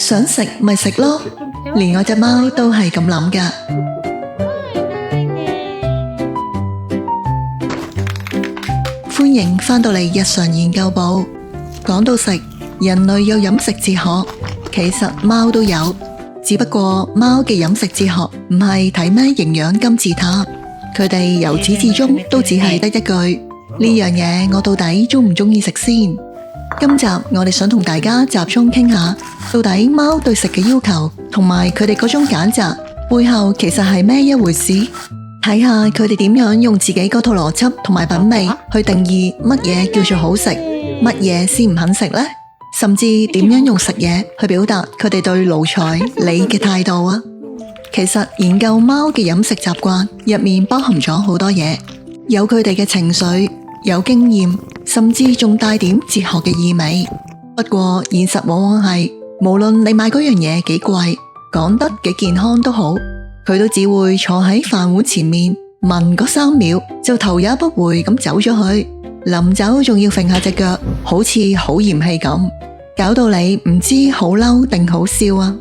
想食咪食咯，連我隻貓都係咁諗㗎。歡迎返到嚟日常研究部。講到食，人類有飲食哲學，其實貓都有，只不過貓嘅飲食哲學唔係睇咩營養金字塔，佢哋由始至終都只係得一句：呢樣嘢我到底中唔中意食先？今集我哋想同大家集中傾下，到底貓對食嘅要求同埋佢哋嗰種揀擇背後其實係咩一回事？睇下佢哋點樣用自己嗰套邏輯同埋品味去定義乜嘢叫做好食，乜嘢先唔肯食呢？甚至點樣用食嘢去表達佢哋對奴才你嘅態度啊？其實研究貓嘅飲食習慣入面包含咗好多嘢，有佢哋嘅情緒，有經驗，甚至仲帶點哲學嘅意味。不過現實往往係，無論你買嗰樣嘢幾貴，講得幾健康都好，佢都只會坐喺飯碗前面聞嗰3秒就頭也不回咁走咗去，臨走仲要揈下隻腳，好似好嫌棄咁，搞到你唔知好嬲定好笑啊！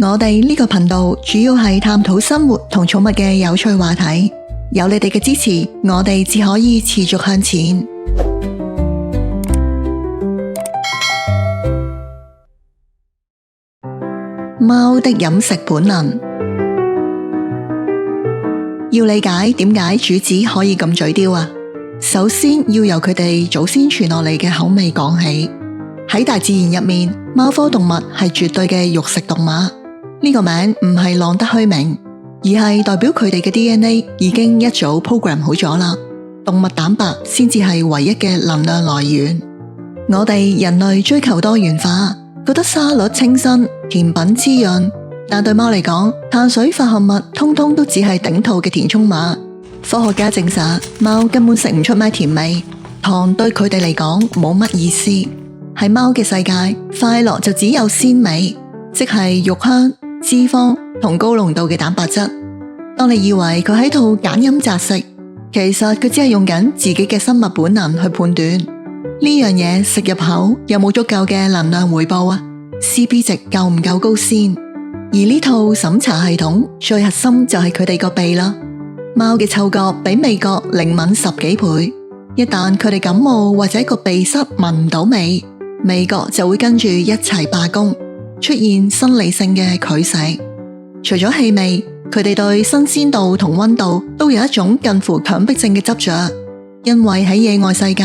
我哋呢個頻道主要係探討生活同寵物嘅有趣話題，有你哋嘅支持，我哋只可以持續向前。貓的飲食本能。要理解點解主子可以咁嘴刁啊，首先要由佢哋祖先傳落嚟嘅口味講起。喺大自然入面，貓科動物係絕對嘅肉食動物，呢個名唔係浪得虛名，而係代表佢哋嘅 DNA 已經一早 program 好咗啦。動物蛋白先至係唯一嘅能量來源。我哋人類追求多元化，覺得沙律清新，甜品滋潤，但對貓嚟講，碳水化合物通通都只係頂肚嘅填充物。科學家證實，貓根本食唔出咩甜味，糖對佢哋嚟講冇乜意思。喺貓嘅世界，快樂就只有鮮味，即係肉香、脂肪同高濃度嘅蛋白質。當你以為佢喺度揀飲擇食，其實佢只係用緊自己嘅生物本能去判斷呢樣嘢食入口有冇足夠嘅能量回報啊， CP 值夠唔夠高先。而呢套審查系統最核心就係佢哋個鼻啦。貓嘅嗅覺比味覺靈敏10幾倍，一旦佢哋感冒或者個鼻塞聞唔到味，味覺就會跟住一齊罷工，出現生理性嘅拒食。除咗氣味，佢哋對新鮮度同溫度都有一種近乎強迫症嘅執着，因為喺野外世界，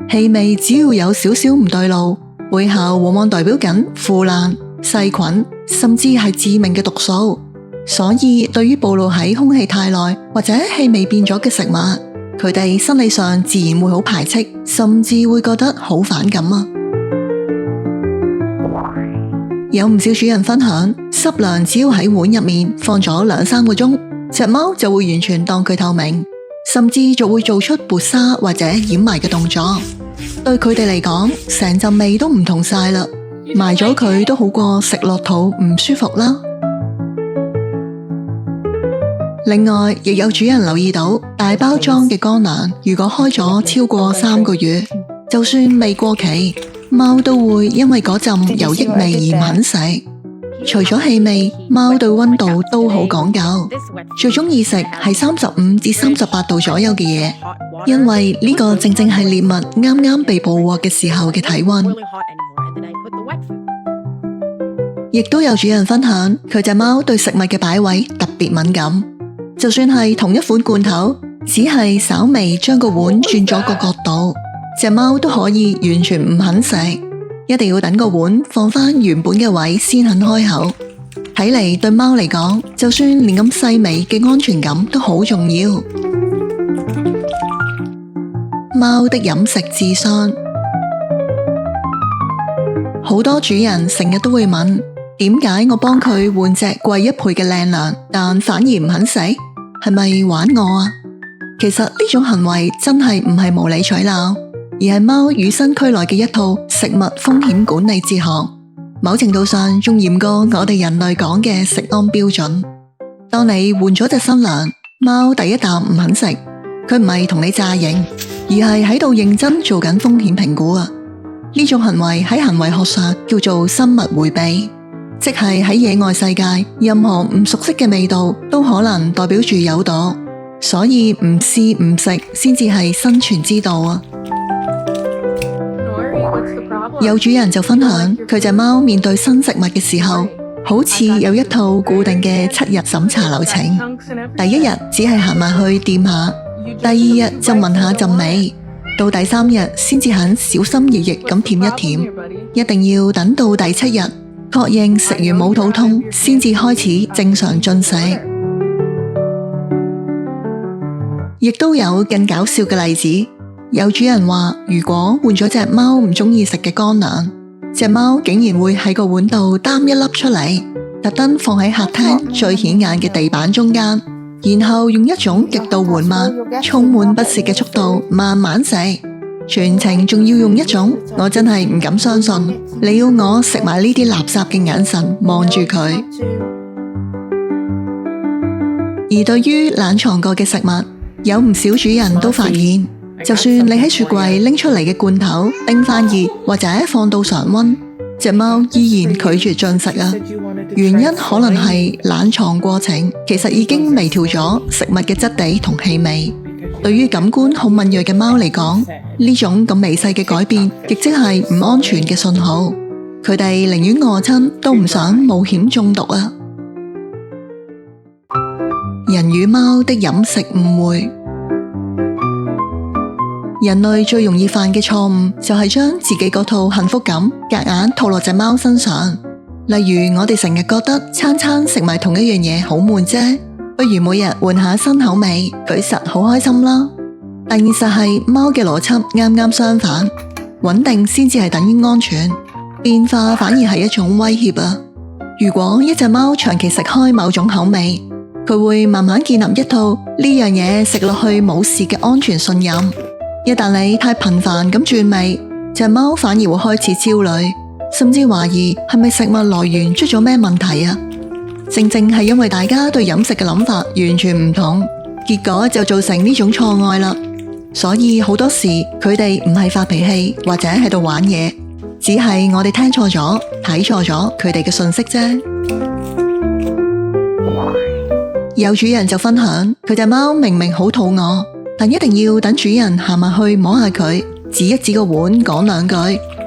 氣味只要有少少唔對路，背後往往代表緊腐爛、細菌，甚至係致命嘅毒素。所以對於暴露喺空氣太耐或者氣味變咗嘅食物，佢哋心理上自然會好排斥，甚至會覺得好反感啊！有唔少主人分享，濕糧只要喺碗入面放咗2-3個鐘，隻貓就會完全當佢透明，甚至就會做出撥沙或者掩埋嘅動作。對佢哋嚟講，成陣味都唔同晒啦，埋咗佢都好過食落肚唔舒服啦。另外，亦有主人留意到，大包裝嘅乾糧如果開咗超過3個月，就算未過期，貓都會因為嗰陣有益味而唔肯食。除咗氣味，貓對溫度都好講究，最中意食係35至38度左右嘅嘢，因為呢個正正係獵物啱啱被捕獲嘅時候嘅體溫。亦都有主人分享，佢隻貓對食物嘅擺位特別敏感，就算係同一款罐頭，只係稍微將個碗轉咗個角度，隻貓都可以完全唔肯食，一定要等個碗放返原本嘅位先肯開口。睇嚟對貓嚟講，就算連咁細微嘅安全感都好重要。貓的飲食智商。好多主人成日都會問，點解我幫佢換隻貴1倍嘅靚糧，但反而唔肯食？係咪玩我啊？其實呢種行為真係唔係無理取鬧，而係貓與生俱來嘅一套食物風險管理哲學，某程度上仲嚴過我哋人類講嘅食安標準。當你換咗隻新糧，貓第一啖唔肯食，佢唔係同你詐型，而係喺度認真做緊風險評估啊！呢種行為喺行為學上叫做生物迴避。即係喺野外世界，任何唔熟悉嘅味道都可能代表住有毒，所以唔試唔食先至係生存之道啊！有主人就分享，佢隻貓面對新食物嘅時候，好似有一套固定嘅7日審查流程。第1日只係行埋去掂下，第2日就聞下陣味，到第3日先至肯小心翼翼咁舔一舔，一定要等到第7日確認食完冇肚痛，先至開始正常進食。亦都有更搞笑嘅例子，有主人話，如果換咗隻貓唔中意食嘅乾糧，隻貓竟然會喺個碗度擔一粒出嚟，特登放喺客廳最顯眼嘅地板中間，然後用一種極度緩慢、充滿不屑嘅速度慢慢食。全程仲要用一種我真係唔敢相信你要我食埋呢啲垃圾嘅眼神望住佢。而對於冷藏過嘅食物，有唔少主人都發現，就算你喺雪櫃拎出嚟嘅罐頭叮翻熱或者放到常溫，隻貓依然拒絕進食啊。原因可能係冷藏過程其實已經微調咗食物嘅質地同氣味。對於感官好敏銳嘅貓嚟講，呢種咁微細嘅改變，亦即係唔安全嘅信號。佢哋寧願餓親，都唔想冒險中毒啊！人與貓的飲食誤會。人類最容易犯嘅錯誤，就係將自己嗰套幸福感夾硬套落隻貓身上。例如，我哋成日覺得餐餐食埋同一樣嘢好悶啫，不如每日換下新口味，佢實好開心啦。但現實係貓嘅邏輯啱啱相反，穩定先至係等於安全，變化反而係一種威脅啊！如果一隻貓長期食開某種口味，佢會慢慢建立一套呢樣嘢食落去冇事嘅安全信任。一旦你太頻繁咁轉味，隻貓反而會開始焦慮，甚至懷疑係咪食物來源出咗咩問題啊！正正係因為大家對飲食嘅諗法完全唔同，結果就造成呢種錯愛啦。所以好多時佢哋唔係發脾氣或者喺度玩嘢，只係我哋聽錯咗、睇錯咗佢哋嘅訊息啫。有主人就分享，佢隻貓明明好肚餓，但一定要等主人行埋去摸下佢，指一指個碗，講兩句，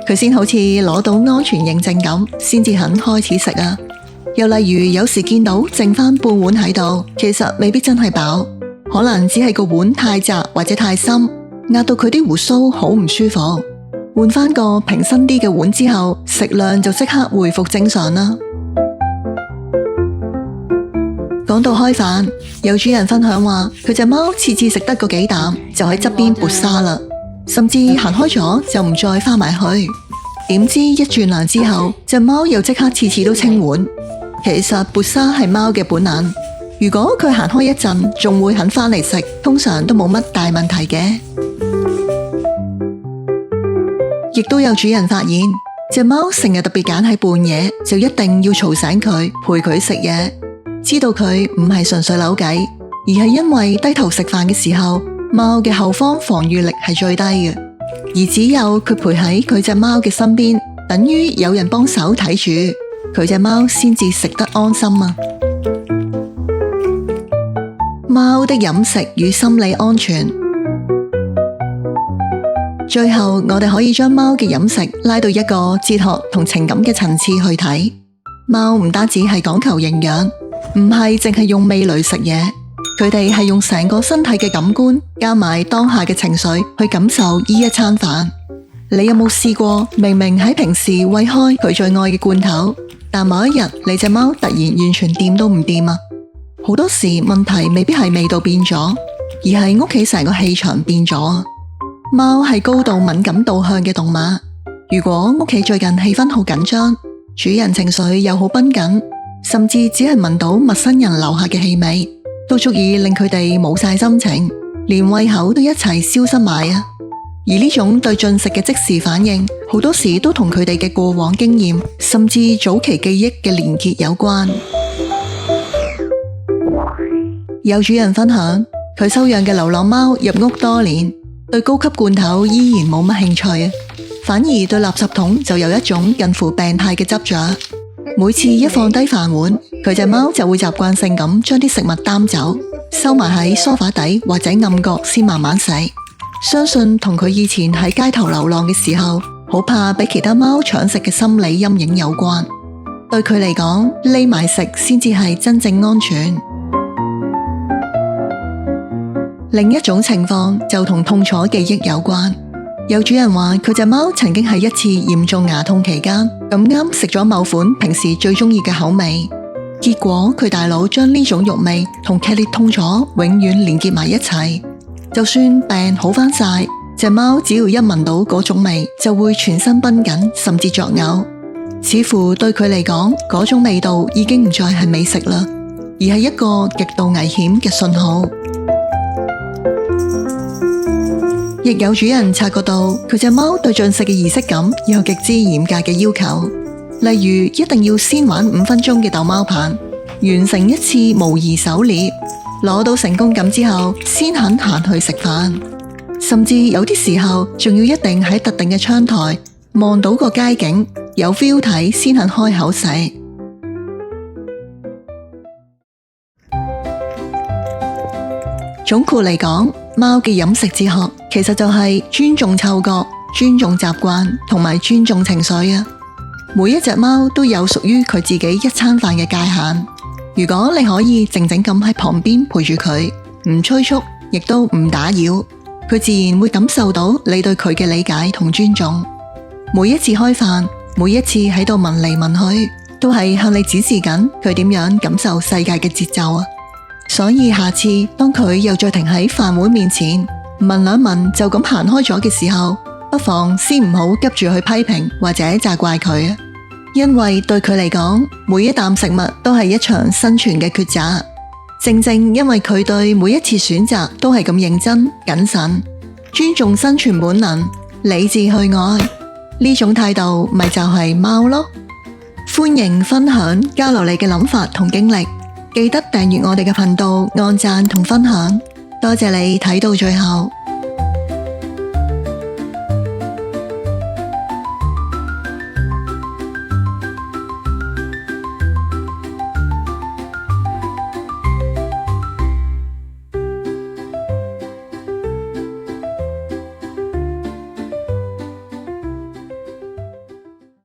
佢先好似攞到安全認證咁，先至肯開始食啊！又例如有時見到剩翻半碗喺度，其實未必真係飽，可能只係個碗太窄或者太深，壓到佢啲鬍鬚好唔舒服。換翻個平身啲嘅碗之後，食量就即刻回復正常啦。講到開飯，有主人分享話，佢隻貓次次食得個幾啖就喺側邊撥沙啦，甚至行開咗就唔再翻埋去。點知一轉涼之後，隻貓又即刻次次都清碗。其實撥沙係貓嘅本能，如果佢行開一陣仲會肯翻嚟食，通常都冇乜大問題嘅。亦都有主人發現，隻貓成日特別揀喺半夜，就一定要嘈醒佢，陪佢食嘢。知道佢唔係純粹扭計，而係因為低頭食飯嘅時候，貓嘅後方防禦力係最低嘅，而只有佢陪喺佢隻貓嘅身邊，等於有人幫手睇住佢隻貓，先至食得安心啊！貓的飲食與心理安全。最後，我哋可以將貓嘅飲食拉到一個哲學同情感嘅層次去睇。貓唔單止係講求營養，唔係淨係用味蕾食嘢，佢哋係用成個身體嘅感官，加埋當下嘅情緒去感受呢一餐飯。你有冇試過，明明喺平時餵開佢最愛嘅罐頭，但某一日你隻貓突然完全掂都唔掂啊？好多時問題未必係味道變咗，而係屋企成個氣場變咗。貓係高度敏感導向嘅動物，如果屋企最近氣氛好緊張，主人情緒又好繃緊，甚至只係聞到陌生人留下嘅氣味，都足以令佢哋冇晒心情，連胃口都一齊消失埋啊！而呢種對進食嘅即時反應，好多時都同佢哋嘅過往經驗，甚至早期記憶嘅連結有關。有主人分享，佢收養嘅流浪貓入屋多年，對高級罐頭依然冇乜興趣，反而對垃圾桶就有一種近乎病態嘅執着。每次一放低飯碗，佢隻貓就會習慣性咁將啲食物擔走，收埋喺梳化底或者暗角先慢慢食。相信同佢以前喺街頭流浪嘅時候，好怕俾其他貓搶食嘅心理陰影有關。對佢嚟講，匿埋食先至係真正安全。另一種情況就同痛楚記憶有關。有主人話佢隻貓曾經喺一次嚴重牙痛期間，咁啱食咗某款平時最中意嘅口味，結果佢大腦將呢種肉味同劇烈痛楚永遠連結埋一齊。就算病好返晒，隻貓只要一聞到嗰種味，就會全身繃緊，甚至作嘔。似乎對佢嚟講，嗰種味道已經唔再係美食啦，而係一個極度危險嘅信號。亦有主人察覺到佢隻貓對進食嘅儀式感有極之嚴格嘅要求，例如一定要先玩5分鐘嘅逗貓棒，完成一次模擬狩獵，攞到成功感之後先肯行去食飯，甚至有啲時候仲要一定喺特定嘅窗台望到個街景有 feel 睇先肯開口食。總括嚟講，貓嘅飲食哲學其實就係尊重嗅覺、尊重習慣同埋尊重情緒啊！每一隻貓都有屬於佢自己一餐飯嘅界限。如果你可以靜靜咁喺旁邊陪住佢，唔催促，亦都唔打擾，佢自然會感受到你對佢嘅理解同尊重。每一次開飯，每一次喺度聞嚟聞去，都係向你指示緊佢點樣感受世界嘅節奏啊！所以下次當佢又再停喺飯碗面前，聞兩聞就咁行開咗嘅時候，不妨先唔好急住去批評或者責怪佢啊！因為對佢嚟講，每一啖食物都係一場生存嘅抉擇。正正因為佢對每一次選擇都係咁認真謹慎，尊重生存本能，理智去愛，呢種態度咪就係貓咯。歡迎分享交流你嘅諗法同經歷，記得訂閱我哋嘅頻道，按讚同分享。多謝你睇到最後。